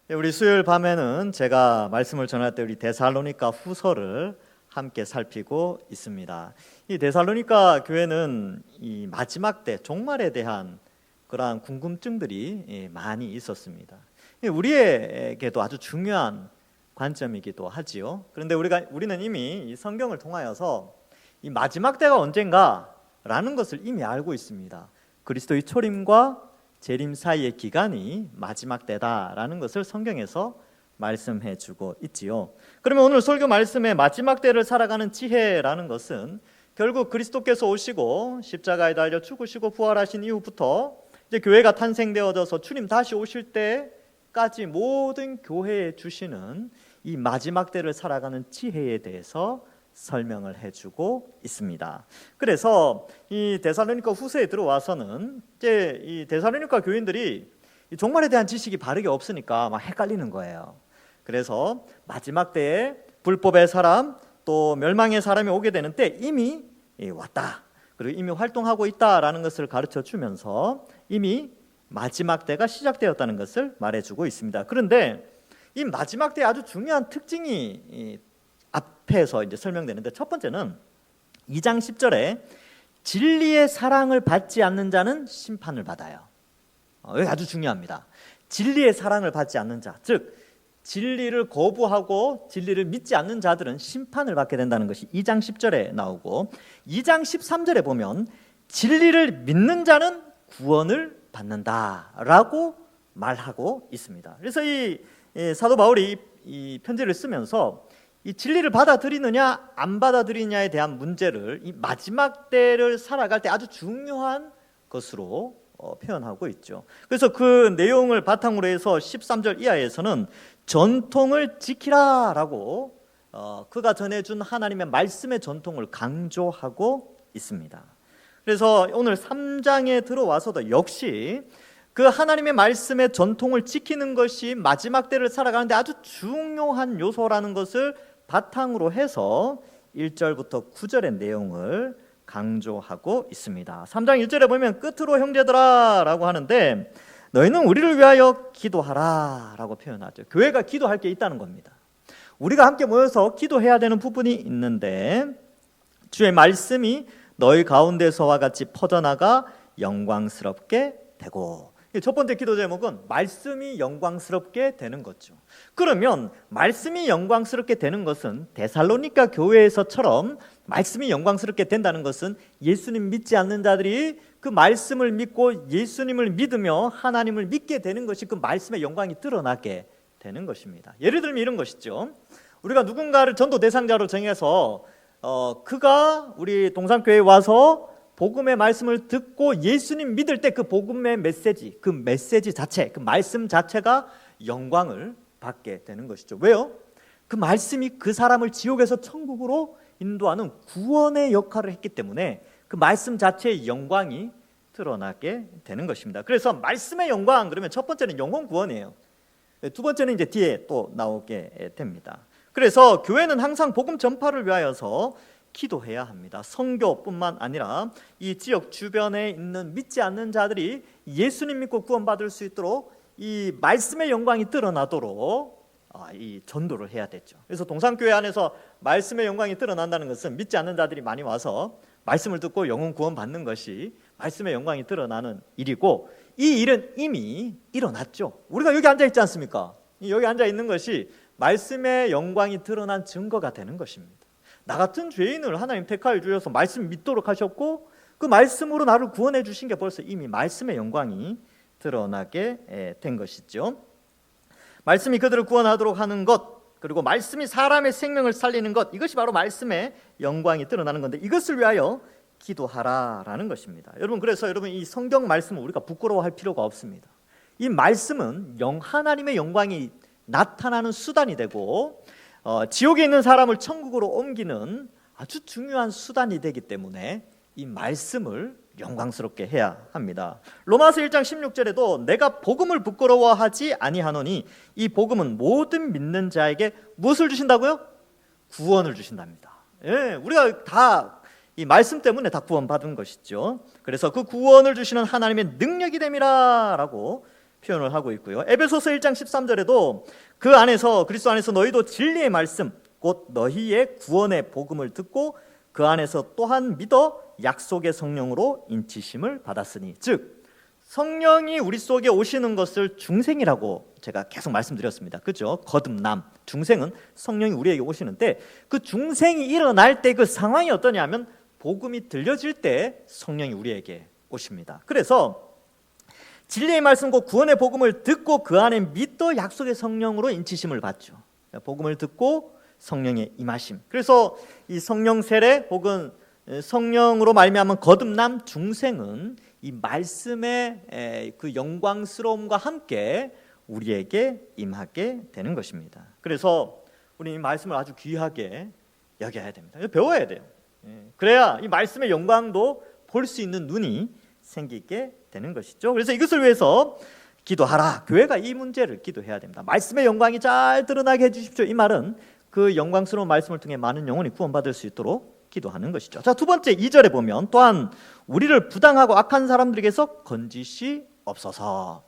우리 수요일 밤에는 제가 말씀을 전할 때 우리 데살로니가 후서를 함께 살피고 있습니다. 이 데살로니가 교회는 이 마지막 때 종말에 대한 그러한 궁금증들이 많이 있었습니다. 우리에게도 아주 중요한 관점이기도 하지요. 그런데 우리는 이미 이 성경을 통하여서 이 마지막 때가 언젠가라는 것을 이미 알고 있습니다. 그리스도의 초림과 재림 사이의 기간이 마지막 때다라는 것을 성경에서 말씀해 주고 있지요. 그러면 오늘 설교 말씀에 마지막 때를 살아가는 지혜라는 것은 결국 그리스도께서 오시고 십자가에 달려 죽으시고 부활하신 이후부터 이제 교회가 탄생되어져서 주님 다시 오실 때까지 모든 교회에 주시는 이 마지막 때를 살아가는 지혜에 대해서 설명을 해주고 있습니다. 그래서 이 데살로니가 후서에 들어와서는 이제 이 데살로니가 교인들이 종말에 대한 지식이 바르게 없으니까 막 헷갈리는 거예요. 그래서 마지막 때에 불법의 사람 또 멸망의 사람이 오게 되는 때 이미 왔다. 그리고 이미 활동하고 있다라는 것을 가르쳐 주면서 이미 마지막 때가 시작되었다는 것을 말해주고 있습니다. 그런데 이 마지막 때에 아주 중요한 특징이 앞에서 이제 설명되는데, 첫 번째는 2장 10절에 진리의 사랑을 받지 않는 자는 심판을 받아요. 이게 아주 중요합니다. 진리의 사랑을 받지 않는 자, 즉 진리를 거부하고 진리를 믿지 않는 자들은 심판을 받게 된다는 것이 2장 10절에 나오고, 2장 13절에 보면 진리를 믿는 자는 구원을 받는다라고 말하고 있습니다. 그래서 이 사도 바울이 이 편지를 쓰면서 이 진리를 받아들이느냐 안 받아들이느냐에 대한 문제를 이 마지막 때를 살아갈 때 아주 중요한 것으로 표현하고 있죠. 그래서 그 내용을 바탕으로 해서 13절 이하에서는 전통을 지키라라고 그가 전해준 하나님의 말씀의 전통을 강조하고 있습니다. 그래서 오늘 3장에 들어와서도 역시 그 하나님의 말씀의 전통을 지키는 것이 마지막 때를 살아가는데 아주 중요한 요소라는 것을 바탕으로 해서 1절부터 9절의 내용을 강조하고 있습니다. 3장 1절에 보면 끝으로 형제들아 라고 하는데, 너희는 우리를 위하여 기도하라 라고 표현하죠. 교회가 기도할 게 있다는 겁니다. 우리가 함께 모여서 기도해야 되는 부분이 있는데, 주의 말씀이 너희 가운데서와 같이 퍼져나가 영광스럽게 되고, 첫 번째 기도 제목은 말씀이 영광스럽게 되는 거죠. 그러면 말씀이 영광스럽게 되는 것은 데살로니가 교회에서처럼 말씀이 영광스럽게 된다는 것은 예수님 믿지 않는 자들이 그 말씀을 믿고 예수님을 믿으며 하나님을 믿게 되는 것이 그 말씀의 영광이 드러나게 되는 것입니다. 예를 들면 이런 것이죠. 우리가 누군가를 전도 대상자로 정해서 그가 우리 동산교회에 와서 복음의 말씀을 듣고 예수님 믿을 때 그 복음의 메시지, 그 메시지 자체, 그 말씀 자체가 영광을 받게 되는 것이죠. 왜요? 그 말씀이 그 사람을 지옥에서 천국으로 인도하는 구원의 역할을 했기 때문에 그 말씀 자체의 영광이 드러나게 되는 것입니다. 그래서 말씀의 영광 그러면 첫 번째는 영혼 구원이에요. 두 번째는 이제 뒤에 또 나오게 됩니다. 그래서 교회는 항상 복음 전파를 위하여서 기도해야 합니다. 선교뿐만 아니라 이 지역 주변에 있는 믿지 않는 자들이 예수님 믿고 구원받을 수 있도록 이 말씀의 영광이 드러나도록 이 전도를 해야 되죠. 그래서 동산교회 안에서 말씀의 영광이 드러난다는 것은 믿지 않는 자들이 많이 와서 말씀을 듣고 영혼 구원 받는 것이 말씀의 영광이 드러나는 일이고, 이 일은 이미 일어났죠. 우리가 여기 앉아 있지 않습니까? 여기 앉아 있는 것이 말씀의 영광이 드러난 증거가 되는 것입니다. 나 같은 죄인을 하나님 택하여 주셔서 말씀 믿도록 하셨고, 그 말씀으로 나를 구원해 주신 게 벌써 이미 말씀의 영광이 드러나게 된 것이죠. 말씀이 그들을 구원하도록 하는 것, 그리고 말씀이 사람의 생명을 살리는 것, 이것이 바로 말씀의 영광이 드러나는 건데, 이것을 위하여 기도하라라는 것입니다. 여러분, 그래서 여러분 이 성경 말씀은 우리가 부끄러워할 필요가 없습니다. 이 말씀은 하나님의 영광이 나타나는 수단이 되고 지옥에 있는 사람을 천국으로 옮기는 아주 중요한 수단이 되기 때문에 이 말씀을 영광스럽게 해야 합니다. 로마서 1장 16절에도 내가 복음을 부끄러워하지 아니하노니 이 복음은 모든 믿는 자에게 무엇을 주신다고요? 구원을 주신답니다. 우리가 다 이 말씀 때문에 다 구원받은 것이죠. 그래서 그 구원을 주시는 하나님의 능력이 됨이라고 표현을 하고 있고요. 에베소서 1장 13절에도 그 안에서 그리스도 안에서 너희도 진리의 말씀 곧 너희의 구원의 복음을 듣고 그 안에서 또한 믿어 약속의 성령으로 인치심을 받았으니, 즉 성령이 우리 속에 오시는 것을 중생이라고 제가 계속 말씀드렸습니다. 그죠? 거듭남, 중생은 성령이 우리에게 오시는데 그 중생이 일어날 때 그 상황이 어떠냐면 복음이 들려질 때 성령이 우리에게 오십니다. 그래서 진리의 말씀 곧 구원의 복음을 듣고 그 안에 믿어 약속의 성령으로 인치심을 받죠. 복음을 듣고 성령의 임하심. 그래서 이 성령 세례 혹은 성령으로 말미암은 거듭남 중생은 이 말씀의 그 영광스러움과 함께 우리에게 임하게 되는 것입니다. 그래서 우리 이 말씀을 아주 귀하게 여겨야 됩니다. 배워야 돼요. 그래야 이 말씀의 영광도 볼 수 있는 눈이 생기게 되는 것이죠. 그래서 이것을 위해서 기도하라. 교회가 이 문제를 기도해야 됩니다. 말씀의 영광이 잘 드러나게 해주십시오. 이 말은 그 영광스러운 말씀을 통해 많은 영혼이 구원받을 수 있도록 기도하는 것이죠. 자, 두 번째 2절에 보면 또한 우리를 부당하고 악한 사람들에게서 건지시옵소서.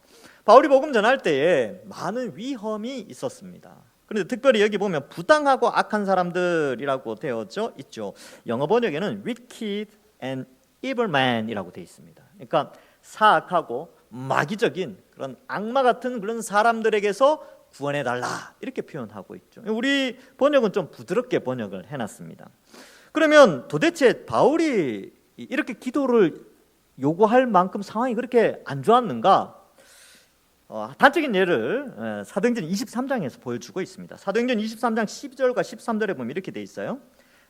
바울이 복음 전할 때에 많은 위험이 있었습니다. 그런데 특별히 여기 보면 부당하고 악한 사람들이라고 되어져 있죠. 영어 번역에는 wicked and evil man이라고 되어 있습니다. 그러니까 사악하고 마귀적인 그런 악마 같은 그런 사람들에게서 구원해달라 이렇게 표현하고 있죠. 우리 번역은 좀 부드럽게 번역을 해놨습니다. 그러면 도대체 바울이 이렇게 기도를 요구할 만큼 상황이 그렇게 안 좋았는가? 단적인 예를 사도행전 23장에서 보여주고 있습니다. 사도행전 23장 12절과 13절에 보면 이렇게 돼 있어요.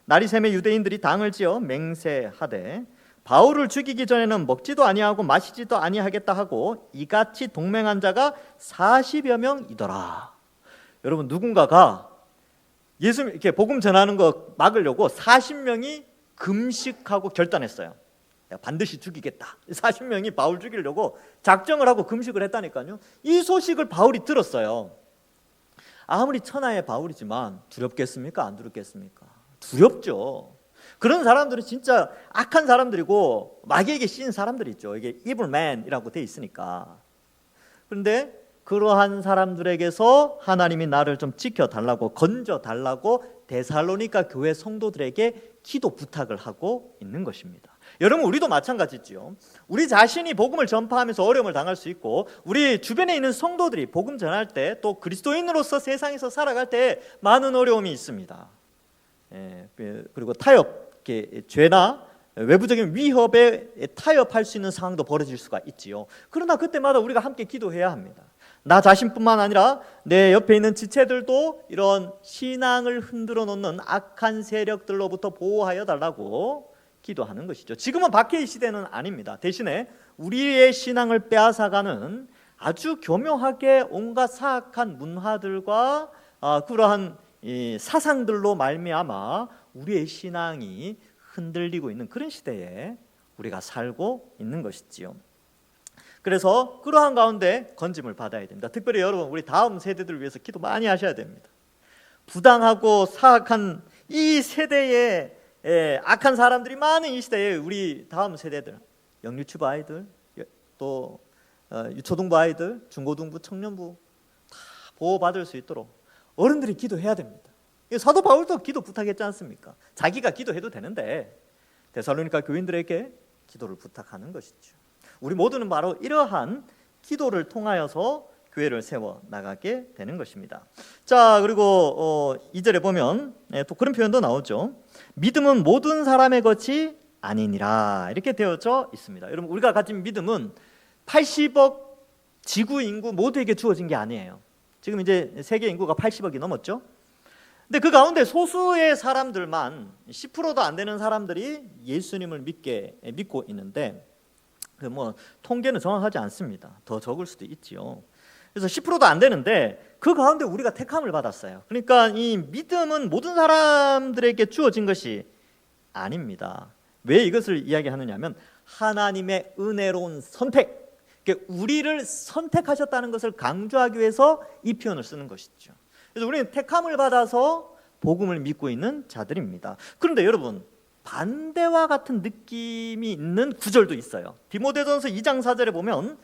날이 새매 유대인들이 당을 지어 맹세하되 바울을 죽이기 전에는 먹지도 아니하고 마시지도 아니하겠다 하고 이같이 동맹한 자가 40여 명이더라. 여러분, 누군가가 예수 이렇게 복음 전하는 거 막으려고 40명이 금식하고 결단했어요. 반드시 죽이겠다. 40명이 바울 죽이려고 작정을 하고 금식을 했다니까요. 이 소식을 바울이 들었어요. 아무리 천하의 바울이지만 두렵겠습니까? 안 두렵겠습니까? 두렵죠. 그런 사람들은 진짜 악한 사람들이고 마귀에게 씌인 사람들이 있죠. 이게 evil man이라고 돼 있으니까. 그런데 그러한 사람들에게서 하나님이 나를 좀 지켜달라고 건져달라고 데살로니가 교회 성도들에게 기도 부탁을 하고 있는 것입니다. 여러분, 우리도 마찬가지지요. 우리 자신이 복음을 전파하면서 어려움을 당할 수 있고 우리 주변에 있는 성도들이 복음 전할 때 또 그리스도인으로서 세상에서 살아갈 때 많은 어려움이 있습니다. 그리고 타협, 죄나 외부적인 위협에 타협할 수 있는 상황도 벌어질 수가 있지요. 그러나 그때마다 우리가 함께 기도해야 합니다. 나 자신뿐만 아니라 내 옆에 있는 지체들도 이런 신앙을 흔들어 놓는 악한 세력들로부터 보호하여 달라고 기도하는 것이죠. 지금은 박해의 시대는 아닙니다. 대신에 우리의 신앙을 빼앗아가는 아주 교묘하게 온갖 사악한 문화들과 그러한 이 사상들로 말미암아 우리의 신앙이 흔들리고 있는 그런 시대에 우리가 살고 있는 것이지요. 그래서 그러한 가운데 건짐을 받아야 됩니다. 특별히 여러분, 우리 다음 세대들을 위해서 기도 많이 하셔야 됩니다. 부당하고 사악한 이 세대에 악한 사람들이 많은 이 시대에 우리 다음 세대들, 영유치부 아이들, 또 유초등부 아이들, 중고등부, 청년부 다 보호받을 수 있도록 어른들이 기도해야 됩니다. 사도 바울도 기도 부탁했지 않습니까? 자기가 기도해도 되는데 데살로니가 교인들에게 기도를 부탁하는 것이죠. 우리 모두는 바로 이러한 기도를 통하여서 교회를 세워 나가게 되는 것입니다. 자, 그리고 2절에 보면 또 그런 표현도 나오죠. 믿음은 모든 사람의 것이 아니니라 이렇게 되어져 있습니다. 여러분, 우리가 가진 믿음은 80억 지구 인구 모두에게 주어진 게 아니에요. 지금 이제 세계 인구가 80억이 넘었죠. 근데 그 가운데 소수의 사람들만 10%도 안 되는 사람들이 예수님을 믿고 있는데 뭐 통계는 정확하지 않습니다. 더 적을 수도 있지요. 그래서 10%도 안 되는데 그 가운데 우리가 택함을 받았어요. 그러니까 이 믿음은 모든 사람들에게 주어진 것이 아닙니다. 왜 이것을 이야기하느냐면 하나님의 은혜로운 선택, 우리를 선택하셨다는 것을 강조하기 위해서 이 표현을 쓰는 것이죠. 그래서 우리는 택함을 받아서 복음을 믿고 있는 자들입니다. 그런데 여러분, 반대와 같은 느낌이 있는 구절도 있어요. 디모데전서 2장 4절에 보면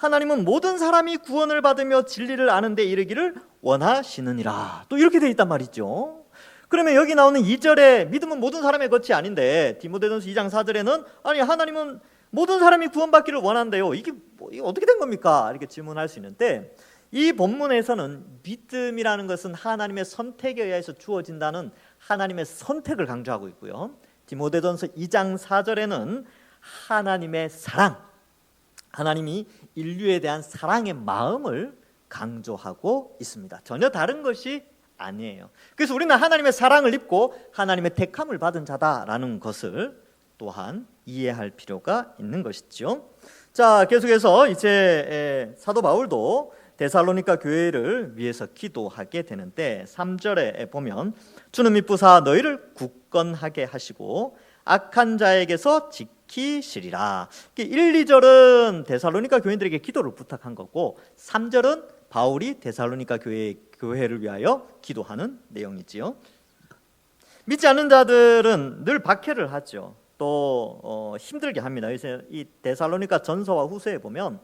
하나님은 모든 사람이 구원을 받으며 진리를 아는 데 이르기를 원하시느니라. 또 이렇게 돼 있단 말이죠. 그러면 여기 나오는 2절에 믿음은 모든 사람의 것이 아닌데 디모데전서 2장 4절에는 아니 하나님은 모든 사람이 구원받기를 원한대요. 이게 어떻게 된 겁니까? 이렇게 질문할 수 있는데, 이 본문에서는 믿음이라는 것은 하나님의 선택에 의해서 주어진다는 하나님의 선택을 강조하고 있고요. 디모데전서 2장 4절에는 하나님의 사랑, 하나님이 인류에 대한 사랑의 마음을 강조하고 있습니다. 전혀 다른 것이 아니에요. 그래서 우리는 하나님의 사랑을 입고 하나님의 택함을 받은 자다라는 것을 또한 이해할 필요가 있는 것이죠. 자, 계속해서 이제 사도 바울도 데살로니가 교회를 위해서 기도하게 되는데 3절에 보면 주는 미쁘사 너희를 굳건하게 하시고 악한 자에게서 지키시리라. 1, 2절은 데살로니가 교인들에게 기도를 부탁한 거고 3절은 바울이 데살로니가 교회를 위하여 기도하는 내용이지요. 믿지 않는 자들은 늘 박해를 하죠. 또 힘들게 합니다. 이 데살로니가 전서와 후서에 보면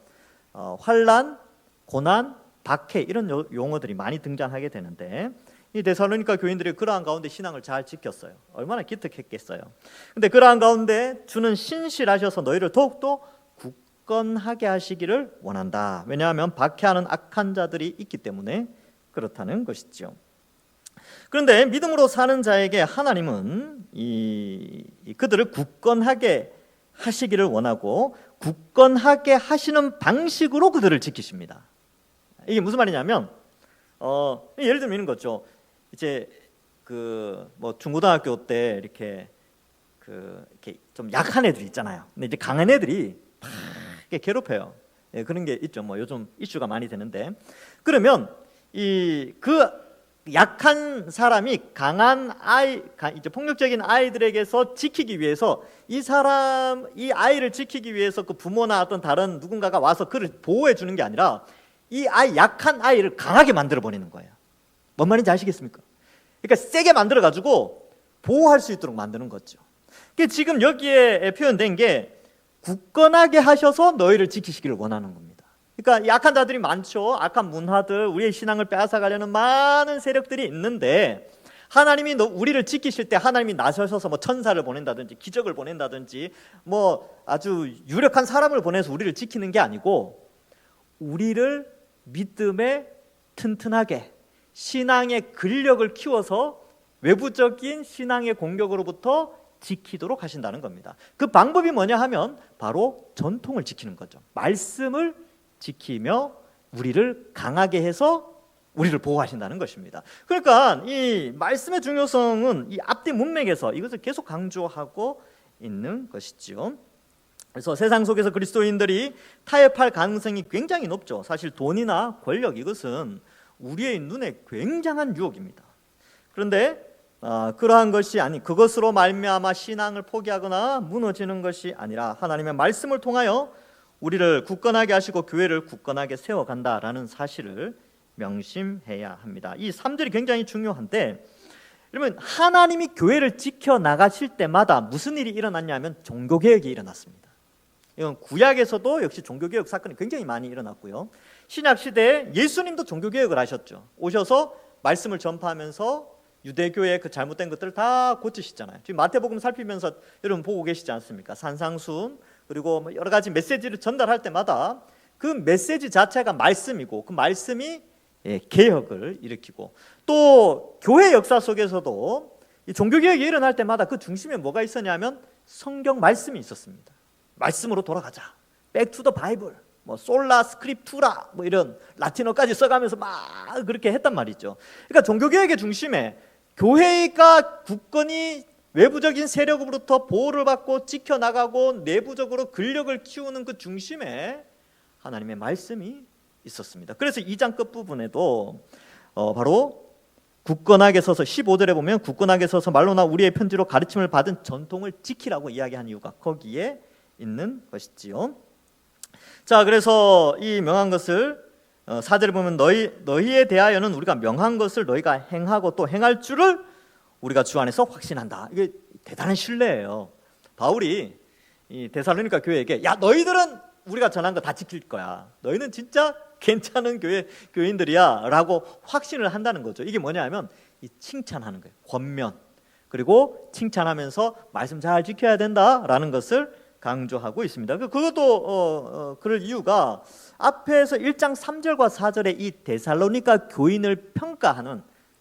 환난, 고난, 박해 이런 용어들이 많이 등장하게 되는데 이 데살로니가 교인들이 그러한 가운데 신앙을 잘 지켰어요. 얼마나 기특했겠어요. 근데 그러한 가운데 주는 신실하셔서 너희를 더욱더 굳건하게 하시기를 원한다. 왜냐하면 박해하는 악한 자들이 있기 때문에 그렇다는 것이죠. 그런데 믿음으로 사는 자에게 하나님은 그들을 굳건하게 하시기를 원하고 굳건하게 하시는 방식으로 그들을 지키십니다. 이게 무슨 말이냐면 예를 들면 이런 거죠. 이제 중고등학교 때 이렇게 좀 약한 애들 있잖아요. 근데 이제 강한 애들이 막 괴롭혀요. 예, 그런 게 있죠. 요즘 이슈가 많이 되는데 그러면 그 약한 사람이 강한 이제 폭력적인 아이들에게서 지키기 위해서 이 아이를 지키기 위해서 그 부모나 어떤 다른 누군가가 와서 그를 보호해 주는 게 아니라 약한 아이를 강하게 만들어 버리는 거예요. 뭔 말인지 아시겠습니까? 그러니까 세게 만들어 가지고 보호할 수 있도록 만드는 거죠. 지금 여기에 표현된 게 굳건하게 하셔서 너희를 지키시기를 원하는 겁니다. 그러니까 약한 자들이 많죠. 악한 문화들, 우리의 신앙을 빼앗아가려는 많은 세력들이 있는데 하나님이 우리를 지키실 때 하나님이 나서셔서 천사를 보낸다든지 기적을 보낸다든지 아주 유력한 사람을 보내서 우리를 지키는 게 아니고 우리를 믿음에 튼튼하게 신앙의 근력을 키워서 외부적인 신앙의 공격으로부터 지키도록 하신다는 겁니다. 그 방법이 뭐냐 하면 바로 전통을 지키는 거죠. 말씀을 지키며 우리를 강하게 해서 우리를 보호하신다는 것입니다. 그러니까 이 말씀의 중요성은 이 앞뒤 문맥에서 이것을 계속 강조하고 있는 것이지요. 그래서 세상 속에서 그리스도인들이 타협할 가능성이 굉장히 높죠. 사실 돈이나 권력 이것은 우리의 눈에 굉장한 유혹입니다. 그런데 그러한 것이 그것으로 말미암아 신앙을 포기하거나 무너지는 것이 아니라 하나님의 말씀을 통하여 우리를 굳건하게 하시고 교회를 굳건하게 세워간다라는 사실을 명심해야 합니다. 이 3절이 굉장히 중요한데 여러분 하나님이 교회를 지켜나가실 때마다 무슨 일이 일어났냐면 종교개혁이 일어났습니다. 이건 구약에서도 역시 종교개혁 사건이 굉장히 많이 일어났고요. 신약시대에 예수님도 종교개혁을 하셨죠. 오셔서 말씀을 전파하면서 유대교의 그 잘못된 것들을 다 고치시잖아요. 지금 마태복음 살피면서 여러분 보고 계시지 않습니까? 산상수훈 그리고 여러 가지 메시지를 전달할 때마다 그 메시지 자체가 말씀이고 그 말씀이 개혁을 일으키고 또 교회 역사 속에서도 이 종교개혁이 일어날 때마다 그 중심에 뭐가 있었냐면 성경 말씀이 있었습니다. 말씀으로 돌아가자. Back to the Bible. 솔라 스크립투라 이런 라틴어까지 써가면서 막 그렇게 했단 말이죠. 그러니까 종교개혁의 중심에 교회가 굳건히 외부적인 세력으로부터 보호를 받고 지켜나가고 내부적으로 근력을 키우는 그 중심에 하나님의 말씀이 있었습니다. 그래서 2장 끝부분에도 바로 굳건하게 서서 15절에 보면 굳건하게 서서 말로나 우리의 편지로 가르침을 받은 전통을 지키라고 이야기한 이유가 거기에 있는 것이지요. 자, 그래서 이 명한 것을 4절에 보면 너희에 대하여는 우리가 명한 것을 너희가 행하고 또 행할 줄을 우리가 주 안에서 확신한다. 이게 대단한 신뢰예요. 바울이 이 데살로니가 교회에게 야 너희들은 우리가 전한 거 다 지킬 거야. 너희는 진짜 괜찮은 교인들이야 라고 확신을 한다는 거죠. 이게 뭐냐면 이 칭찬하는 거예요. 권면. 그리고 칭찬하면서 말씀 잘 지켜야 된다라는 것을 강조하고 있습니다. 그것도 그럴 이유가 앞에서 1장 3절과 4절에 이 데살로니가 교인을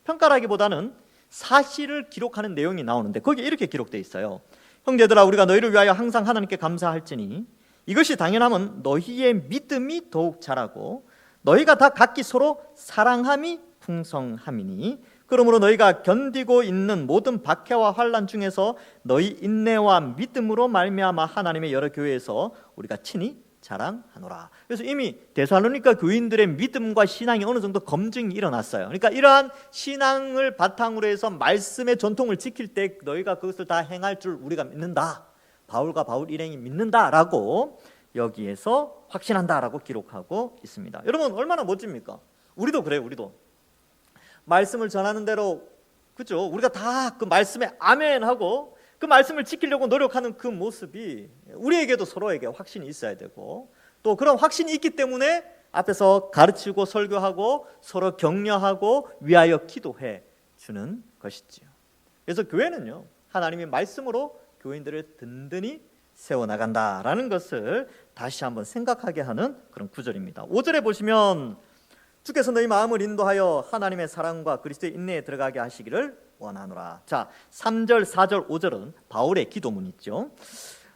평가라기보다는 사실을 기록하는 내용이 나오는데 거기에 이렇게 기록되어 있어요. 형제들아, 우리가 너희를 위하여 항상 하나님께 감사할지니 이것이 당연하면 너희의 믿음이 더욱 자라고 너희가 다 각기 서로 사랑함이 풍성함이니 그러므로 너희가 견디고 있는 모든 박해와 환난 중에서 너희 인내와 믿음으로 말미암아 하나님의 여러 교회에서 우리가 친히 자랑하노라. 그래서 이미 데살로니가 교인들의 믿음과 신앙이 어느 정도 검증이 일어났어요. 그러니까 이러한 신앙을 바탕으로 해서 말씀의 전통을 지킬 때 너희가 그것을 다 행할 줄 우리가 믿는다. 바울과 바울 일행이 믿는다라고 여기에서 확신한다라고 기록하고 있습니다. 여러분 얼마나 멋집니까? 우리도 그래요. 우리도 말씀을 전하는 대로, 그죠? 우리가 다 그 말씀에 아멘하고 그 말씀을 지키려고 노력하는 그 모습이 우리에게도 서로에게 확신이 있어야 되고 또 그런 확신이 있기 때문에 앞에서 가르치고 설교하고 서로 격려하고 위하여 기도해 주는 것이지요. 그래서 교회는요, 하나님의 말씀으로 교인들을 든든히 세워나간다라는 것을 다시 한번 생각하게 하는 그런 구절입니다. 5절에 보시면 주께서 너희 마음을 인도하여 하나님의 사랑과 그리스도의 인내에 들어가게 하시기를 원하노라. 자, 3절, 4절, 5절은 바울의 기도문이죠.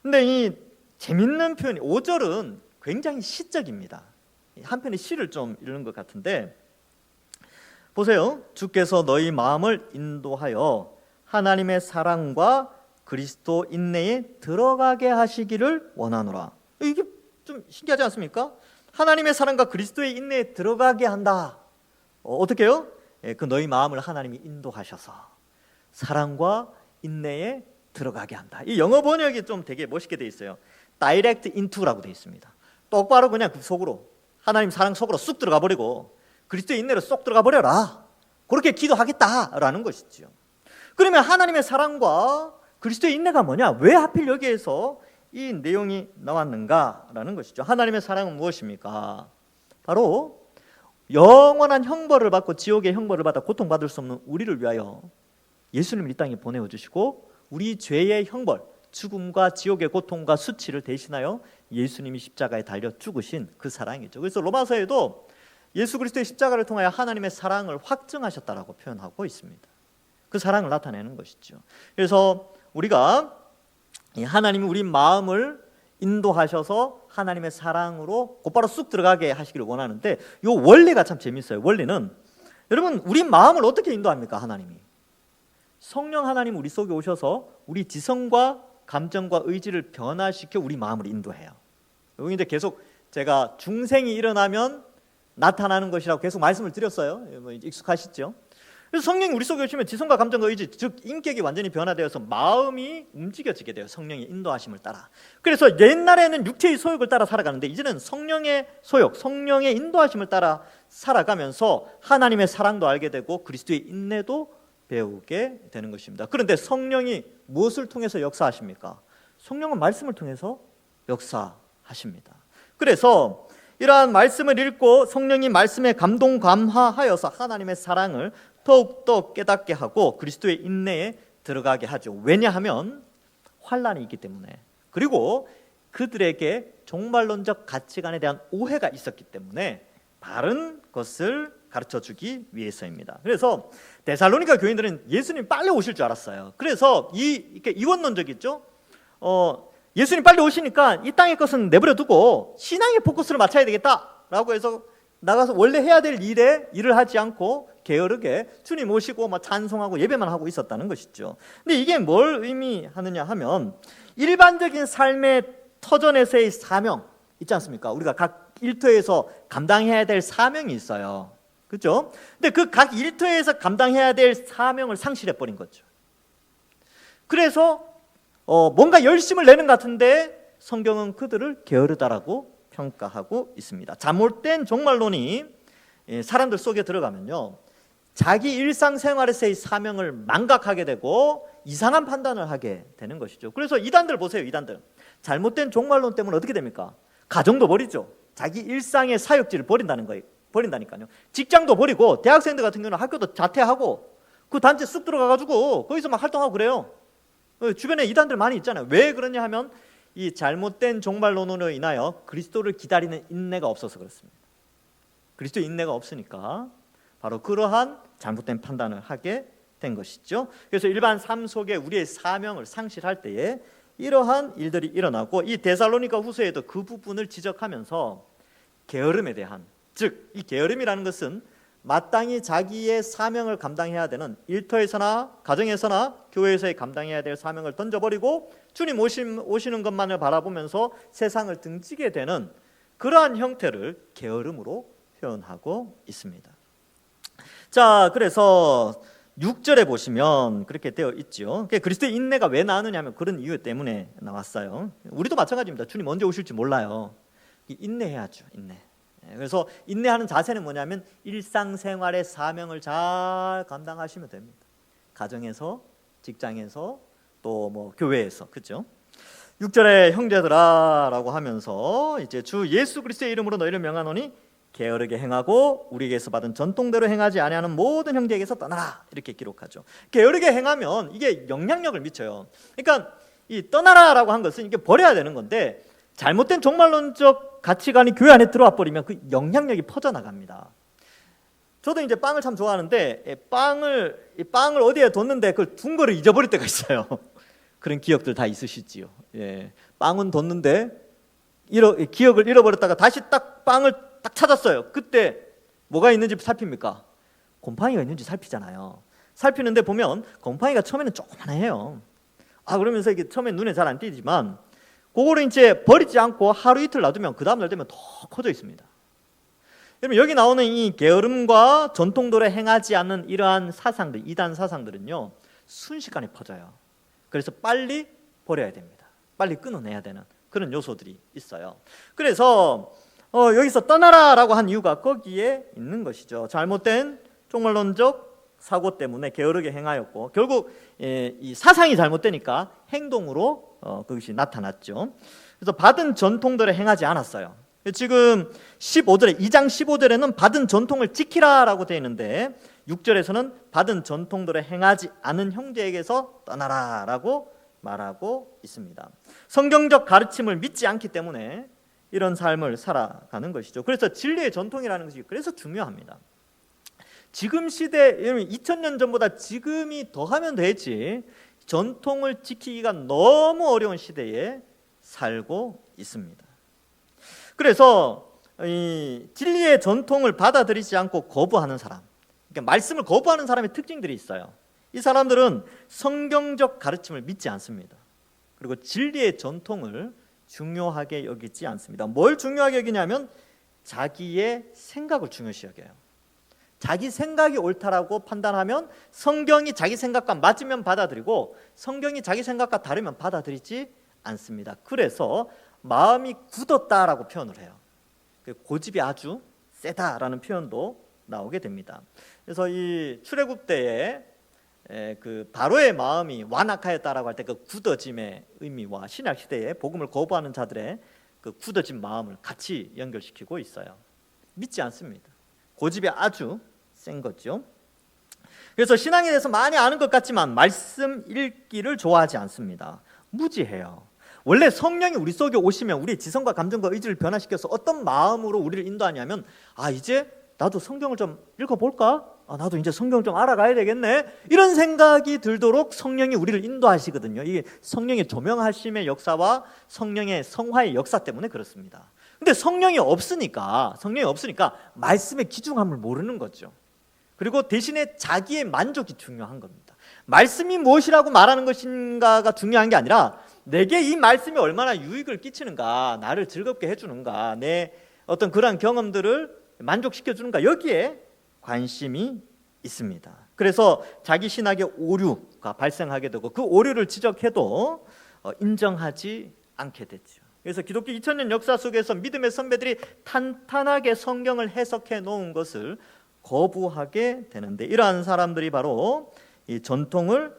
근데 이 재밌는 표현이 5절은 굉장히 시적입니다. 한편의 시를 좀 읽는 것 같은데 보세요. 주께서 너희 마음을 인도하여 하나님의 사랑과 그리스도 인내에 들어가게 하시기를 원하노라. 이게 좀 신기하지 않습니까? 하나님의 사랑과 그리스도의 인내에 들어가게 한다. 어떻게 해요? 그 너희 마음을 하나님이 인도하셔서 사랑과 인내에 들어가게 한다. 이 영어 번역이 좀 되게 멋있게 돼 있어요. Direct into라고 돼 있습니다. 똑바로 그냥 그 속으로, 하나님 사랑 속으로 쑥 들어가 버리고 그리스도의 인내로 쏙 들어가 버려라. 그렇게 기도하겠다라는 것이죠. 그러면 하나님의 사랑과 그리스도의 인내가 뭐냐? 왜 하필 여기에서 이 내용이 나왔는가라는 것이죠. 하나님의 사랑은 무엇입니까? 바로 영원한 형벌을 받고 지옥의 형벌을 받아 고통받을 수 없는 우리를 위하여 예수님을 이 땅에 보내어 주시고 우리 죄의 형벌, 죽음과 지옥의 고통과 수치를 대신하여 예수님이 십자가에 달려 죽으신 그 사랑이죠. 그래서 로마서에도 예수 그리스도의 십자가를 통하여 하나님의 사랑을 확증하셨다라고 표현하고 있습니다. 그 사랑을 나타내는 것이죠. 그래서 우리가 하나님이 우리 마음을 인도하셔서 하나님의 사랑으로 곧바로 쑥 들어가게 하시기를 원하는데 이 원리가 참 재밌어요. 원리는 여러분 우리 마음을 어떻게 인도합니까? 하나님이 성령 하나님 우리 속에 오셔서 우리 지성과 감정과 의지를 변화시켜 우리 마음을 인도해요. 여기 이제 계속 제가 중생이 일어나면 나타나는 것이라고 계속 말씀을 드렸어요. 익숙하시죠? 그래서 성령이 우리 속에 오시면 지성과 감정과 의지, 즉 인격이 완전히 변화되어서 마음이 움직여지게 돼요. 성령의 인도하심을 따라. 그래서 옛날에는 육체의 소욕을 따라 살아가는데 이제는 성령의 소욕, 성령의 인도하심을 따라 살아가면서 하나님의 사랑도 알게 되고 그리스도의 인내도 배우게 되는 것입니다. 그런데 성령이 무엇을 통해서 역사하십니까? 성령은 말씀을 통해서 역사하십니다. 그래서 이러한 말씀을 읽고 성령이 말씀에 감동 감화하여서 하나님의 사랑을 더욱더 깨닫게 하고 그리스도의 인내에 들어가게 하죠. 왜냐하면 환난이 있기 때문에, 그리고 그들에게 종말론적 가치관에 대한 오해가 있었기 때문에 바른 것을 가르쳐주기 위해서입니다. 그래서 데살로니가 교인들은 예수님 빨리 오실 줄 알았어요. 그래서 이렇게 이원론적이죠. 예수님 빨리 오시니까 이 땅의 것은 내버려 두고 신앙에 포커스를 맞춰야 되겠다라고 해서 나가서 원래 해야 될 일을 하지 않고 게으르게 주님 모시고 찬송하고 예배만 하고 있었다는 것이죠. 근데 이게 뭘 의미하느냐 하면 일반적인 삶의 터전에서의 사명 있지 않습니까? 우리가 각 일터에서 감당해야 될 사명이 있어요. 그렇죠? 근데 그 각 일터에서 감당해야 될 사명을 상실해 버린 거죠. 그래서 뭔가 열심을 내는 것 같은데 성경은 그들을 게으르다라고 평가하고 있습니다. 잘못된 종말론이 사람들 속에 들어가면요, 자기 일상생활에서의 사명을 망각하게 되고 이상한 판단을 하게 되는 것이죠. 그래서 이단들 보세요. 이단들 잘못된 종말론 때문에 어떻게 됩니까? 가정도 버리죠. 자기 일상의 사역지를 버린다니까요. 직장도 버리고 대학생들 같은 경우는 학교도 자퇴하고 그 단체 쑥 들어가가지고 거기서 막 활동하고 그래요. 주변에 이단들 많이 있잖아요. 왜 그러냐 하면 이 잘못된 종말론으로 인하여 그리스도를 기다리는 인내가 없어서 그렇습니다. 그리스도의 인내가 없으니까 바로 그러한 잘못된 판단을 하게 된 것이죠. 그래서 일반 삶 속에 우리의 사명을 상실할 때에 이러한 일들이 일어나고, 이 데살로니가 후서에도 그 부분을 지적하면서 게으름에 대한, 즉 이 게으름이라는 것은 마땅히 자기의 사명을 감당해야 되는 일터에서나 가정에서나 교회에서의 감당해야 될 사명을 던져버리고 주님 오시는 것만을 바라보면서 세상을 등지게 되는 그러한 형태를 게으름으로 표현하고 있습니다. 자, 그래서 6절에 보시면 그렇게 되어 있죠. 그리스도의 인내가 왜 나오느냐 하면 그런 이유 때문에 나왔어요. 우리도 마찬가지입니다. 주님 언제 오실지 몰라요. 인내해야죠. 인내. 그래서 인내하는 자세는 뭐냐면 일상생활의 사명을 잘 감당하시면 됩니다. 가정에서, 직장에서, 또 뭐 교회에서, 그렇죠? 6절에 형제들아라고 하면서 이제 주 예수 그리스도의 이름으로 너희를 명하노니 게으르게 행하고 우리에게서 받은 전통대로 행하지 아니하는 모든 형제에게서 떠나라, 이렇게 기록하죠. 게으르게 행하면 이게 영향력을 미쳐요. 그러니까 이 떠나라라고 한 것은 이게 버려야 되는 건데, 잘못된 종말론적 가치관이 교회 안에 들어와 버리면 그 영향력이 퍼져나갑니다. 저도 이제 빵을 참 좋아하는데 빵을 어디에 뒀는데 그걸 둔 거를 잊어버릴 때가 있어요. 그런 기억들 다 있으시지요. 예, 빵은 뒀는데 기억을 잃어버렸다가 다시 딱 빵을 딱 찾았어요. 그때 뭐가 있는지 살핍니까? 곰팡이가 있는지 살피잖아요. 살피는데 보면 곰팡이가 처음에는 조그만해요. 그러면서 이게 처음에 눈에 잘 안 띄지만 그거를 이제 버리지 않고 하루 이틀 놔두면 그 다음날 되면 더 커져 있습니다. 여러분, 여기 나오는 이 게으름과 전통대로 행하지 않는 이러한 사상들, 이단 사상들은요 순식간에 퍼져요. 그래서 빨리 버려야 됩니다. 빨리 끊어내야 되는 그런 요소들이 있어요. 그래서 여기서 떠나라라고 한 이유가 거기에 있는 것이죠. 잘못된 종말론적 사고 때문에 게으르게 행하였고, 결국 이 사상이 잘못되니까 행동으로 그것이 나타났죠. 그래서 받은 전통대로 행하지 않았어요. 지금 2장 15절에는 받은 전통을 지키라라고 되어 있는데 6절에서는 받은 전통대로 행하지 않은 형제에게서 떠나라라고 말하고 있습니다. 성경적 가르침을 믿지 않기 때문에 이런 삶을 살아가는 것이죠. 그래서 진리의 전통이라는 것이 그래서 중요합니다. 지금 시대, 2000년 전보다 지금이 더하면 되지 전통을 지키기가 너무 어려운 시대에 살고 있습니다. 그래서 이 진리의 전통을 받아들이지 않고 거부하는 사람, 그러니까 말씀을 거부하는 사람의 특징들이 있어요. 이 사람들은 성경적 가르침을 믿지 않습니다. 그리고 진리의 전통을 중요하게 여기지 않습니다. 뭘 중요하게 여기냐면 자기의 생각을 중요시 여겨요. 자기 생각이 옳다라고 판단하면 성경이 자기 생각과 맞으면 받아들이고 성경이 자기 생각과 다르면 받아들이지 않습니다. 그래서 마음이 굳었다라고 표현을 해요. 고집이 아주 세다라는 표현도 나오게 됩니다. 그래서 이 출애굽 때에 그 바로의 마음이 완악하였다라고 할 때 그 굳어짐의 의미와 신약 시대에 복음을 거부하는 자들의 그 굳어진 마음을 같이 연결시키고 있어요. 믿지 않습니다. 고집이 아주 센 거죠. 그래서 신앙에 대해서 많이 아는 것 같지만 말씀 읽기를 좋아하지 않습니다. 무지해요. 원래 성령이 우리 속에 오시면 우리의 지성과 감정과 의지를 변화시켜서 어떤 마음으로 우리를 인도하냐면 이제 나도 성경을 좀 읽어볼까? 나도 이제 성경 좀 알아가야 되겠네. 이런 생각이 들도록 성령이 우리를 인도하시거든요. 이게 성령의 조명하심의 역사와 성령의 성화의 역사 때문에 그렇습니다. 근데 성령이 없으니까 말씀의 귀중함을 모르는 거죠. 그리고 대신에 자기의 만족이 중요한 겁니다. 말씀이 무엇이라고 말하는 것인가가 중요한 게 아니라 내게 이 말씀이 얼마나 유익을 끼치는가, 나를 즐겁게 해주는가, 내 어떤 그러한 경험들을 만족시켜주는가, 여기에 관심이 있습니다. 그래서 자기 신학의 오류가 발생하게 되고 그 오류를 지적해도 인정하지 않게 됐죠. 그래서 기독교 2000년 역사 속에서 믿음의 선배들이 탄탄하게 성경을 해석해 놓은 것을 거부하게 되는데, 이러한 사람들이 바로 이 전통을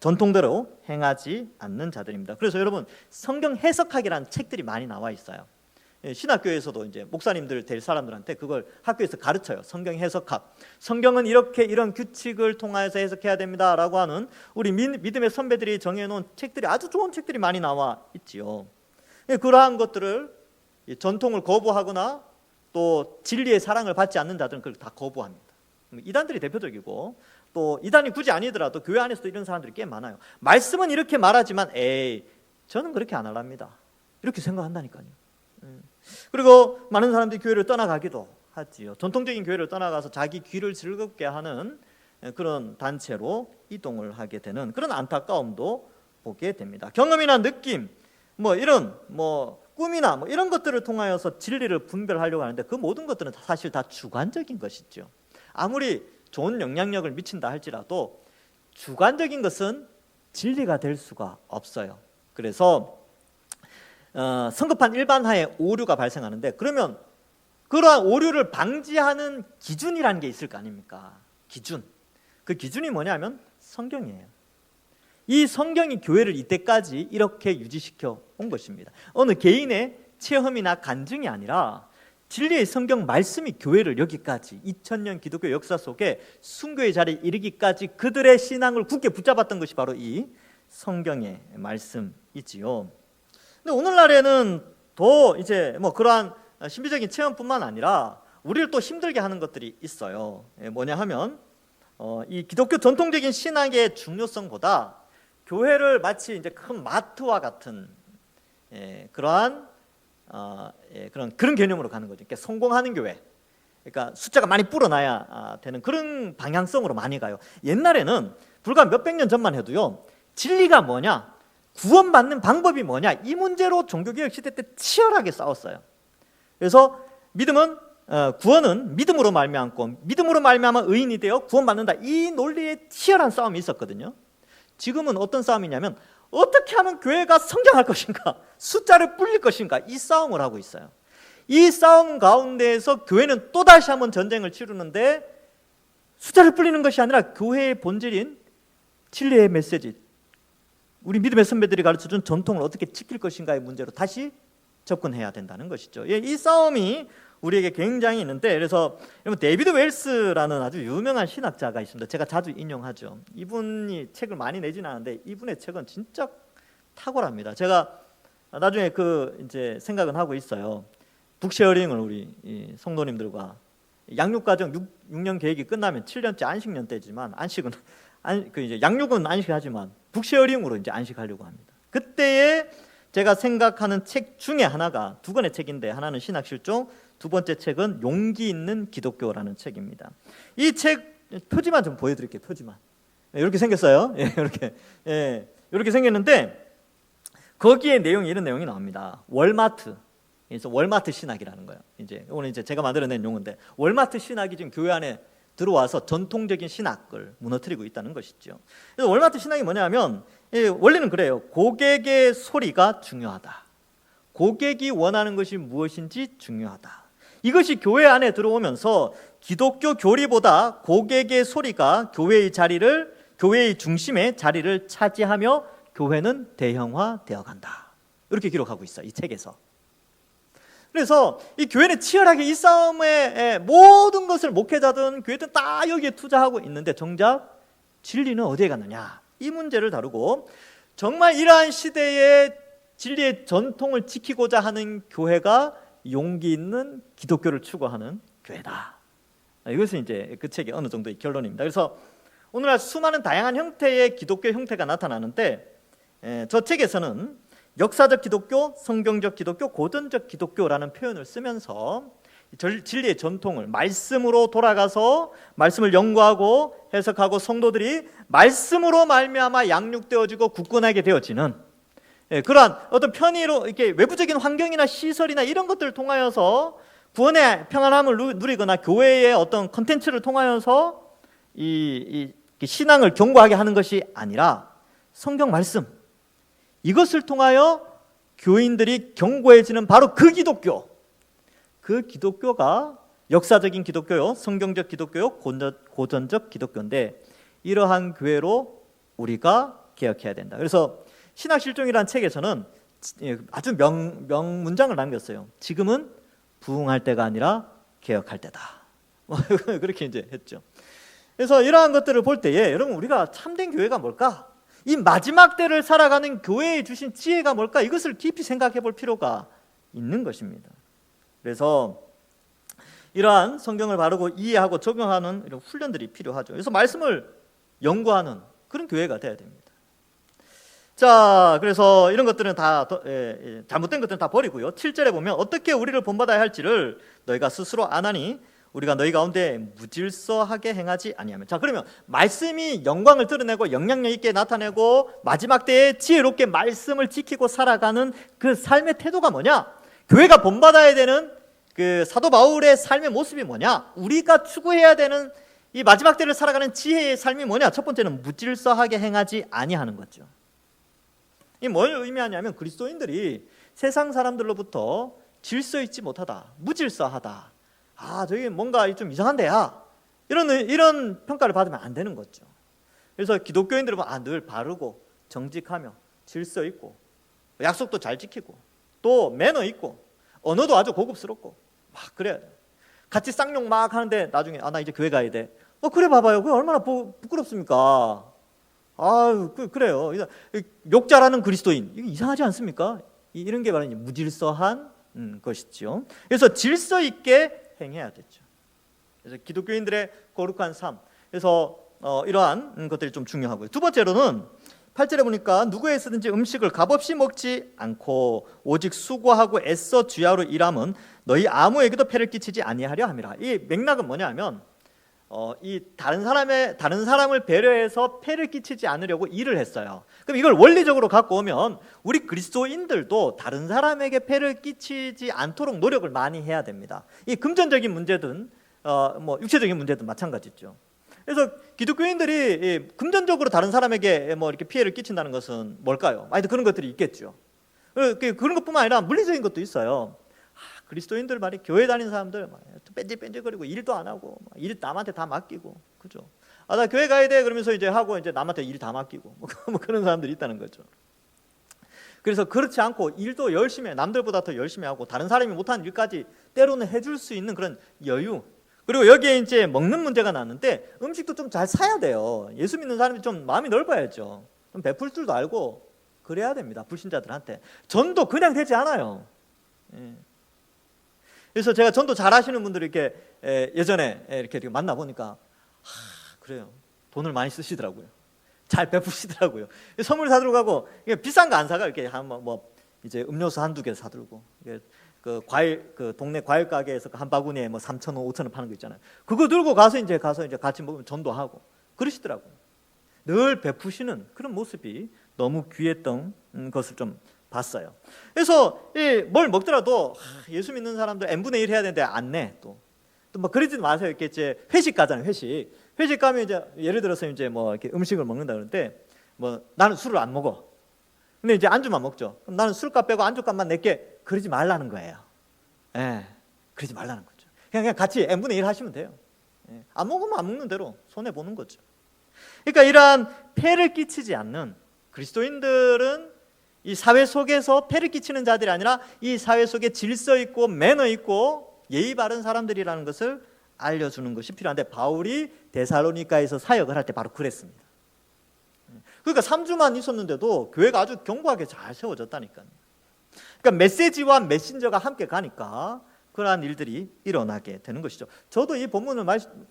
전통대로 행하지 않는 자들입니다. 그래서 여러분 성경 해석학이라는 책들이 많이 나와 있어요. 신학교에서도 이제 목사님들 될 사람들한테 그걸 학교에서 가르쳐요. 성경 해석학. 성경은 이렇게 이런 규칙을 통하여서 해석해야 됩니다라고 하는 우리 믿음의 선배들이 정해놓은 책들이 아주 좋은 책들이 많이 나와 있지요. 그러한 것들을 전통을 거부하거나 또 진리의 사랑을 받지 않는 자들은 그걸 다 거부합니다. 이단들이 대표적이고 또 이단이 굳이 아니더라도 교회 안에서도 이런 사람들이 꽤 많아요. 말씀은 이렇게 말하지만 저는 그렇게 안 하랍니다. 이렇게 생각한다니까요. 그리고 많은 사람들이 교회를 떠나가기도 하지요. 전통적인 교회를 떠나가서 자기 귀를 즐겁게 하는 그런 단체로 이동을 하게 되는 그런 안타까움도 보게 됩니다. 경험이나 느낌, 이런 꿈이나 이런 것들을 통하여서 진리를 분별하려고 하는데 그 모든 것들은 사실 다 주관적인 것이죠. 아무리 좋은 영향력을 미친다 할지라도 주관적인 것은 진리가 될 수가 없어요. 그래서 성급한 일반화의 오류가 발생하는데 그러면 그러한 오류를 방지하는 기준이라는 게 있을 거 아닙니까? 기준. 그 기준이 뭐냐면 성경이에요. 이 성경이 교회를 이때까지 이렇게 유지시켜 온 것입니다. 어느 개인의 체험이나 간증이 아니라 진리의 성경 말씀이 교회를 여기까지 2000년 기독교 역사 속에 순교의 자리에 이르기까지 그들의 신앙을 굳게 붙잡았던 것이 바로 이 성경의 말씀이지요. 근데 오늘날에는 더 이제 그러한 신비적인 체험뿐만 아니라 우리를 또 힘들게 하는 것들이 있어요. 뭐냐 하면 이 기독교 전통적인 신앙의 중요성보다 교회를 마치 이제 큰 마트와 같은 그런 개념으로 가는 거죠. 그러니까 성공하는 교회, 그러니까 숫자가 많이 불어나야 되는 그런 방향성으로 많이 가요. 옛날에는 불과 몇백 년 전만 해도요, 진리가 뭐냐, 구원받는 방법이 뭐냐, 이 문제로 종교개혁 시대 때 치열하게 싸웠어요. 그래서 구원은 믿음으로 말미암고 믿음으로 말미암아 의인이 되어 구원받는다, 이 논리에 치열한 싸움이 있었거든요. 지금은 어떤 싸움이냐면 어떻게 하면 교회가 성장할 것인가, 숫자를 불릴 것인가, 이 싸움을 하고 있어요. 이 싸움 가운데에서 교회는 또다시 한번 전쟁을 치르는데 숫자를 불리는 것이 아니라 교회의 본질인 진리의 메시지, 우리 믿음의 선배들이 가르쳐준 전통을 어떻게 지킬 것인가의 문제로 다시 접근해야 된다는 것이죠. 이 싸움이 우리에게 굉장히 있는데, 그래서 데이비드 웰스라는 아주 유명한 신학자가 있습니다. 제가 자주 인용하죠. 이분이 책을 많이 내지는 않는데 이분의 책은 진짜 탁월합니다. 제가 나중에 이제 생각은 하고 있어요. 북쉐어링을 우리 성도님들과 양육과정 6년 계획이 끝나면 7년째 안식년 때지만 이제 양육은 안식하지만 북쉐어링으로 이제 안식하려고 합니다. 그때에 제가 생각하는 책 중에 하나가 두 권의 책인데, 하나는 신학실종, 두 번째 책은 용기 있는 기독교라는 책입니다. 이 책 표지만 좀 보여드릴게요. 표지만 이렇게 생겼어요. 이렇게 생겼는데 거기에 이런 내용이 나옵니다. 월마트, 그래서 월마트 신학이라는 거예요. 오늘 제가 만들어낸 용어인데, 월마트 신학이 지금 교회 안에 들어와서 전통적인 신학을 무너뜨리고 있다는 것이죠. 그래서 월마트 신학이 뭐냐면 원래는 그래요. 고객의 소리가 중요하다. 고객이 원하는 것이 무엇인지 중요하다. 이것이 교회 안에 들어오면서 기독교 교리보다 고객의 소리가 교회의 중심의 자리를 차지하며 교회는 대형화되어 간다. 이렇게 기록하고 있어요, 이 책에서. 그래서 이 교회는 치열하게 이 싸움에 모든 것을 목회자든 교회든 다 여기에 투자하고 있는데, 정작 진리는 어디에 갔느냐, 이 문제를 다루고 정말 이러한 시대에 진리의 전통을 지키고자 하는 교회가 용기 있는 기독교를 추구하는 교회다. 이것은 이제 그 책의 어느 정도의 결론입니다. 그래서 오늘날 수많은 다양한 형태의 기독교 형태가 나타나는데, 저 책에서는 역사적 기독교, 성경적 기독교, 고전적 기독교라는 표현을 쓰면서 진리의 전통을 말씀으로 돌아가서 말씀을 연구하고 해석하고 성도들이 말씀으로 말미암아 양육되어지고 굳건하게 되어지는 그러한 어떤 편의로 이렇게 외부적인 환경이나 시설이나 이런 것들을 통하여서 구원의 평안함을 누리거나 교회의 어떤 컨텐츠를 통하여서 이 신앙을 견고하게 하는 것이 아니라 성경 말씀, 이것을 통하여 교인들이 견고해지는 바로 그 기독교가 역사적인 기독교요, 성경적 기독교요, 고전적 기독교인데, 이러한 교회로 우리가 개혁해야 된다. 그래서 신학실종이라는 책에서는 아주 명문장을 남겼어요. 지금은 부흥할 때가 아니라 개혁할 때다. 그렇게 이제 했죠. 그래서 이러한 것들을 볼 때에 여러분, 우리가 참된 교회가 뭘까? 이 마지막 때를 살아가는 교회에 주신 지혜가 뭘까? 이것을 깊이 생각해 볼 필요가 있는 것입니다. 그래서 이러한 성경을 바르고 이해하고 적용하는 이런 훈련들이 필요하죠. 그래서 말씀을 연구하는 그런 교회가 돼야 됩니다. 자, 그래서 이런 것들은 다 잘못된 것들은 다 버리고요. 7절에 보면 어떻게 우리를 본받아야 할지를 너희가 스스로 아나니 우리가 너희 가운데 무질서하게 행하지 아니하면. 자, 그러면 말씀이 영광을 드러내고 영향력 있게 나타내고 마지막 때에 지혜롭게 말씀을 지키고 살아가는 그 삶의 태도가 뭐냐? 교회가 본받아야 되는 그 사도 바울의 삶의 모습이 뭐냐? 우리가 추구해야 되는 이 마지막 때를 살아가는 지혜의 삶이 뭐냐? 첫 번째는 무질서하게 행하지 아니하는 거죠. 이 뭘 의미하냐면 그리스도인들이 세상 사람들로부터 질서 있지 못하다, 무질서하다, 저기 뭔가 좀 이상한데야, 이런 평가를 받으면 안 되는 거죠. 그래서 기독교인들은 늘 바르고 정직하며 질서 있고 약속도 잘 지키고 또 매너 있고 언어도 아주 고급스럽고 막 그래야 돼. 같이 쌍욕 막 하는데 나중에 나 이제 교회 가야 돼. 그래 봐봐요. 그게 얼마나 부끄럽습니까? 그래요. 욕 잘하는 그리스도인, 이거 이상하지 않습니까? 이런 게 바로 무질서한 것이죠. 그래서 질서 있게 행해야 되죠. 그래서 기독교인들의 거룩한 삶, 그래서 이러한 것들이 좀 중요하고요. 두 번째로는 8절에 보니까 누구에 쓰든지 음식을 값없이 먹지 않고 오직 수고하고 애써 주야로 일함은 너희 아무에게도 폐를 끼치지 아니하려 함이라. 이 맥락은 뭐냐면 이 다른 사람을 배려해서 폐를 끼치지 않으려고 일을 했어요. 그럼 이걸 원리적으로 갖고 오면 우리 그리스도인들도 다른 사람에게 폐를 끼치지 않도록 노력을 많이 해야 됩니다. 이 금전적인 문제든 육체적인 문제든 마찬가지죠. 그래서 기독교인들이 금전적으로 다른 사람에게 이렇게 피해를 끼친다는 것은 뭘까요? 그런 것들이 있겠죠. 그런 것뿐만 아니라 물리적인 것도 있어요. 그리스도인들 말이 교회 다니는 사람들 뺀질뺀질거리고 일도 안 하고 일 남한테 다 맡기고, 그죠? 나 교회 가야 돼 그러면서 이제 하고 이제 남한테 일 다 맡기고 그런 사람들이 있다는 거죠. 그래서 그렇지 않고 일도 열심히 해, 남들보다 더 열심히 하고 다른 사람이 못하는 일까지 때로는 해줄 수 있는 그런 여유. 그리고 여기에 이제 먹는 문제가 나는데 음식도 좀 잘 사야 돼요. 예수 믿는 사람이 좀 마음이 넓어야죠. 좀 베풀 줄도 알고 그래야 됩니다. 불신자들한테 전도 그냥 되지 않아요. 그래서 제가 전도 잘하시는 분들 이렇게 예전에 이렇게 만나 보니까 그래요. 돈을 많이 쓰시더라고요. 잘 베푸시더라고요. 선물 사들고 가고 비싼 거 안 사가 이렇게 이제 음료수 한두 개 사들고 그 동네 과일 가게에서 한 바구니에 3,000원, 5,000원 파는 거 있잖아요. 그거 들고 가서 이제 같이 먹으면 전도하고 그러시더라고요. 늘 베푸시는 그런 모습이 너무 귀했던 것을 좀 봤어요. 그래서 뭘 먹더라도 예수 믿는 사람들 n분의 1 해야 되는데 안 내. 또 그러지 마세요. 이렇게 이제 회식 가잖아요. 회식 가면 이제 예를 들어서 이제 이렇게 음식을 먹는다 그러는데 나는 술을 안 먹어. 근데 이제 안주만 먹죠. 그럼 나는 술값 빼고 안주값만 낼게. 그러지 말라는 거예요. 그러지 말라는 거죠. 그냥 같이 n분의 1 하시면 돼요. 안 먹으면 안 먹는 대로 손해 보는 거죠. 그러니까 이러한 폐를 끼치지 않는 그리스도인들은 이 사회 속에서 폐를 끼치는 자들이 아니라 이 사회 속에 질서 있고 매너 있고 예의 바른 사람들이라는 것을 알려주는 것이 필요한데 바울이 데살로니가에서 사역을 할 때 바로 그랬습니다. 그러니까 3주만 있었는데도 교회가 아주 견고하게 잘 세워졌다니까요. 그러니까 메시지와 메신저가 함께 가니까 그러한 일들이 일어나게 되는 것이죠. 저도 이 본문을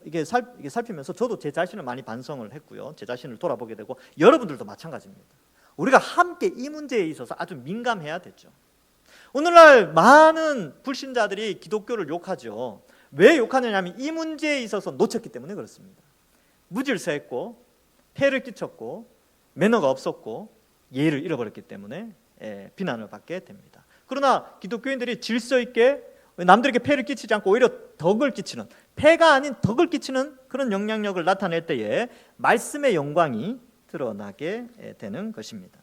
이게 살피면서 저도 제 자신을 많이 반성을 했고요. 제 자신을 돌아보게 되고 여러분들도 마찬가지입니다. 우리가 함께 이 문제에 있어서 아주 민감해야 되죠. 오늘날 많은 불신자들이 기독교를 욕하죠. 왜 욕하느냐면 이 문제에 있어서 놓쳤기 때문에 그렇습니다. 무질서했고 폐를 끼쳤고 매너가 없었고 예의를 잃어버렸기 때문에 비난을 받게 됩니다. 그러나 기독교인들이 질서 있게 남들에게 폐를 끼치지 않고 오히려 덕을 끼치는, 폐가 아닌 덕을 끼치는 그런 영향력을 나타낼 때에 말씀의 영광이 드러나게 되는 것입니다.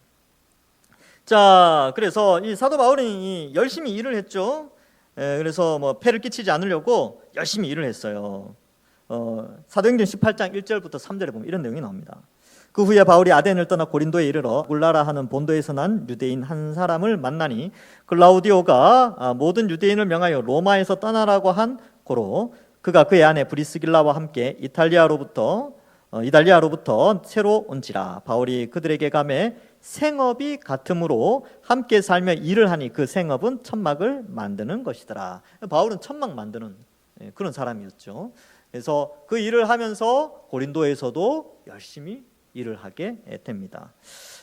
자, 그래서 이 사도 바울이 열심히 일을 했죠. 그래서 폐를 끼치지 않으려고 열심히 일을 했어요. 사도행전 18장 1절부터 3절에 보면 이런 내용이 나옵니다. 그 후에 바울이 아덴을 떠나 고린도에 이르러 굴라라 하는 본도에서 난 유대인 한 사람을 만나니 클라우디오가 모든 유대인을 명하여 로마에서 떠나라고 한 고로 그가 그의 아내 브리스길라와 함께 이달리아로부터 새로 온지라. 바울이 그들에게 가매 생업이 같으므로 함께 살며 일을 하니 그 생업은 천막을 만드는 것이더라. 바울은 천막 만드는 그런 사람이었죠. 그래서 그 일을 하면서 고린도에서도 열심히 일을 하게 됩니다.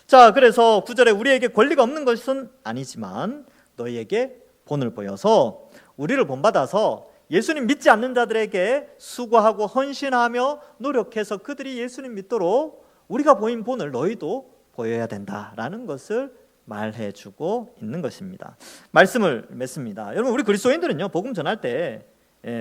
자, 그래서 9절에 우리에게 권리가 없는 것은 아니지만 너희에게 본을 보여서 우리를 본받아서 예수님 믿지 않는 자들에게 수고하고 헌신하며 노력해서 그들이 예수님 믿도록 우리가 보인 본을 너희도 보여야 된다라는 것을 말해주고 있는 것입니다. 말씀을 맺습니다. 여러분, 우리 그리스도인들은요, 복음 전할 때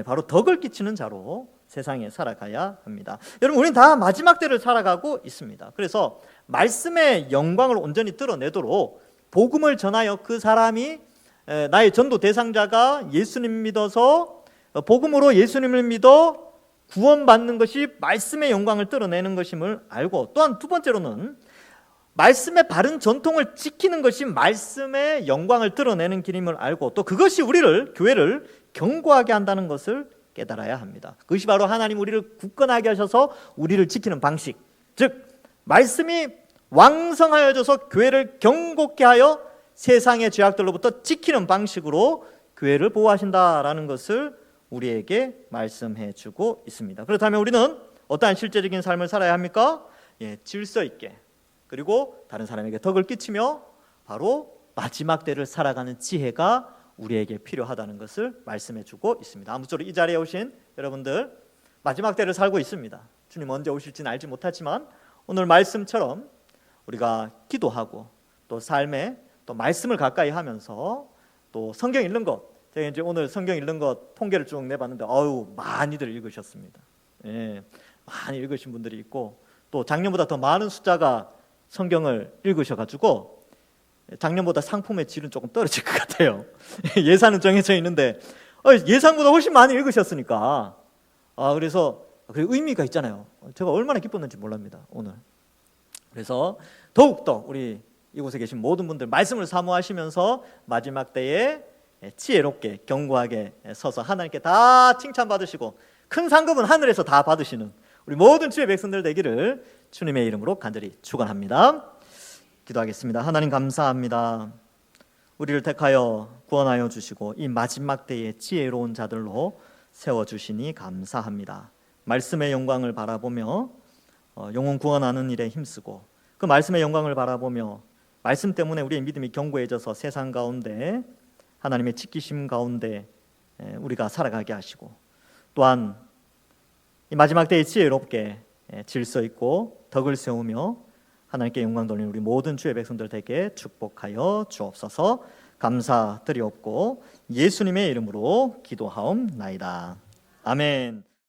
바로 덕을 끼치는 자로 세상에 살아가야 합니다. 여러분, 우리는 다 마지막 때를 살아가고 있습니다. 그래서 말씀의 영광을 온전히 드러내도록 복음을 전하여 그 사람이 나의 전도 대상자가 예수님 믿어서 복음으로 예수님을 믿어 구원받는 것이 말씀의 영광을 드러내는 것임을 알고, 또한 두 번째로는 말씀의 바른 전통을 지키는 것이 말씀의 영광을 드러내는 길임을 알고, 또 그것이 교회를 견고하게 한다는 것을 깨달아야 합니다. 그것이 바로 하나님 우리를 굳건하게 하셔서 우리를 지키는 방식, 즉 말씀이 왕성하여져서 교회를 견고케 하여 세상의 죄악들로부터 지키는 방식으로 교회를 보호하신다라는 것을 우리에게 말씀해 주고 있습니다. 그렇다면 우리는 어떠한 실제적인 삶을 살아야 합니까? 질서 있게, 그리고 다른 사람에게 덕을 끼치며 바로 마지막 때를 살아가는 지혜가 우리에게 필요하다는 것을 말씀해 주고 있습니다. 아무쪼록 이 자리에 오신 여러분들, 마지막 때를 살고 있습니다. 주님 언제 오실지는 알지 못하지만 오늘 말씀처럼 우리가 기도하고 또 삶에 또 말씀을 가까이 하면서 또 성경 읽는 것, 제가 이제 오늘 성경 읽는 것 통계를 쭉 내봤는데 많이들 읽으셨습니다. 많이 읽으신 분들이 있고, 또 작년보다 더 많은 숫자가 성경을 읽으셔가지고 작년보다 상품의 질은 조금 떨어질 것 같아요. 예산은 정해져 있는데 예상보다 훨씬 많이 읽으셨으니까 그래서 의미가 있잖아요. 제가 얼마나 기뻤는지 몰랍니다, 오늘. 그래서 더욱더 우리 이곳에 계신 모든 분들 말씀을 사모하시면서 마지막 때에 지혜롭게 견고하게 서서 하나님께 다 칭찬받으시고 큰 상급은 하늘에서 다 받으시는 우리 모든 주의 백성들 되기를 주님의 이름으로 간절히 축원합니다. 기도하겠습니다. 하나님 감사합니다. 우리를 택하여 구원하여 주시고 이 마지막 때에 지혜로운 자들로 세워주시니 감사합니다. 말씀의 영광을 바라보며 영혼 구원하는 일에 힘쓰고, 그 말씀의 영광을 바라보며 말씀 때문에 우리의 믿음이 견고해져서 세상 가운데 하나님의 지키심 가운데 우리가 살아가게 하시고, 또한 이 마지막 때에 지혜롭게 질서 있고 덕을 세우며 하나님께 영광 돌리는 우리 모든 주의 백성들 되게 축복하여 주옵소서. 감사드리옵고 예수님의 이름으로 기도하옵나이다. 아멘.